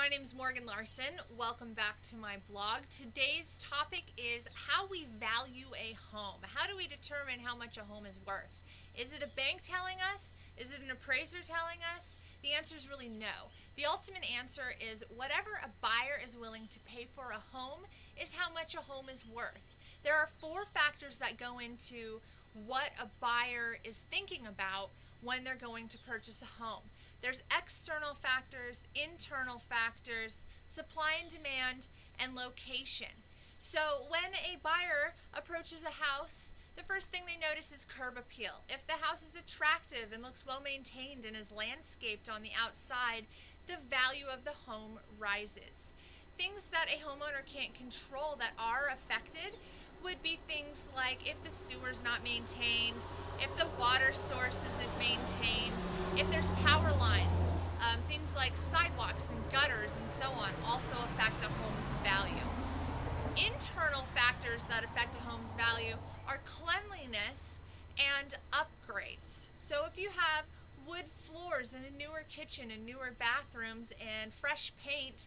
my name is Morgan Larson. Welcome back to my blog. Today's topic is how we value a home. How do we determine how much a home is worth? Is it a bank telling us? Is it an appraiser telling us? The answer is really no. The ultimate answer is whatever a buyer is willing to pay for a home is how much a home is worth. There are four factors that go into what a buyer is thinking about when they're going to purchase a home. There's external factors, internal factors, supply and demand, and location. So when a buyer approaches a house, the first thing they notice is curb appeal. If the house is attractive and looks well maintained and is landscaped on the outside, the value of the home rises. Things that a homeowner can't control that are affected would be things like if the sewer's not maintained, if the water source isn't maintained, if there's power lines, things like sidewalks and gutters and so on also affect a home's value. Internal factors that affect a home's value are cleanliness and upgrades. So if you have wood floors in a newer kitchen and newer bathrooms and fresh paint,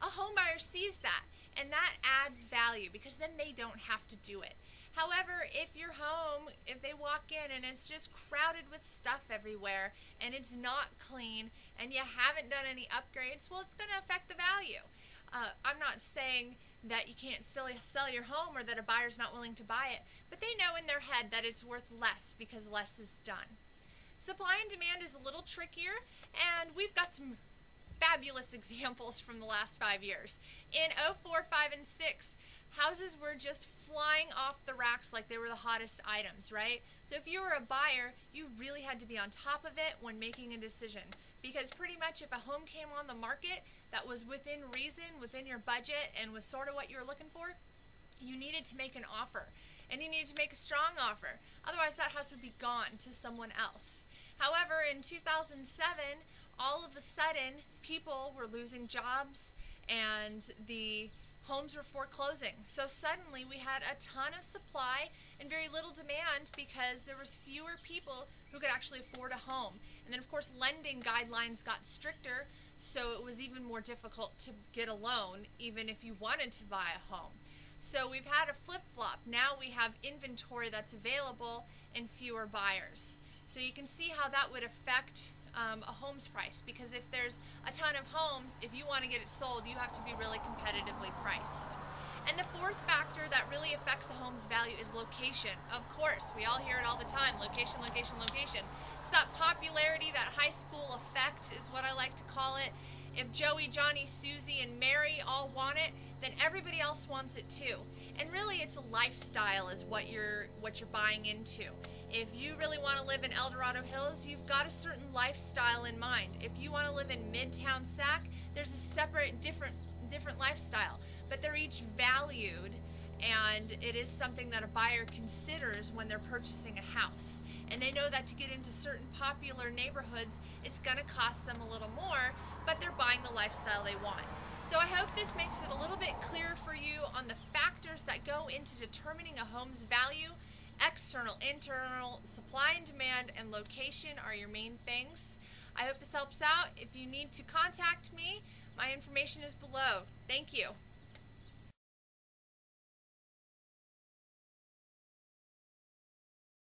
a home buyer sees that, and that adds value because then they don't have to do it. However, if your home, if they walk in and it's just crowded with stuff everywhere and it's not clean and you haven't done any upgrades, well, it's going to affect the value. I'm not saying that you can't still sell your home or that a buyer's not willing to buy it, but they know in their head that it's worth less because less is done. Supply and demand is a little trickier, and we've got some fabulous examples from the last 5 years. In 04, 05, and 06, houses were just flying off the racks like they were the hottest items, right? So if you were a buyer, you really had to be on top of it when making a decision, because pretty much if a home came on the market that was within reason, within your budget, and was sort of what you were looking for, you needed to make an offer, and you needed to make a strong offer. Otherwise, that house would be gone to someone else. However, in 2007, all of a sudden, people were losing jobs and the homes were foreclosing. So suddenly we had a ton of supply and very little demand because there was fewer people who could actually afford a home. And then of course lending guidelines got stricter, so it was even more difficult to get a loan even if you wanted to buy a home. So we've had a flip-flop. Now we have inventory that's available and fewer buyers. So you can see how that would affect a home's price, because if there's a ton of homes, if you want to get it sold, you have to be really competitively priced. And the fourth factor that really affects a home's value is location. Of course, we all hear it all the time, location, location, location. It's that popularity, that high school effect is what I like to call it. If Joey, Johnny, Susie, and Mary all want it, then everybody else wants it too. And really it's a lifestyle is what you're buying into. If you really want to live in El Dorado Hills, you've got a certain lifestyle in mind. If you want to live in Midtown Sac, there's a separate, different lifestyle. But they're each valued, and it is something that a buyer considers when they're purchasing a house. And they know that to get into certain popular neighborhoods, it's going to cost them a little more, but they're buying the lifestyle they want. So I hope this makes it a little bit clearer for you on the factors that go into determining a home's value. External, internal, supply and demand, and location are your main things. I hope this helps out. If you need to contact me, my information is below. Thank you.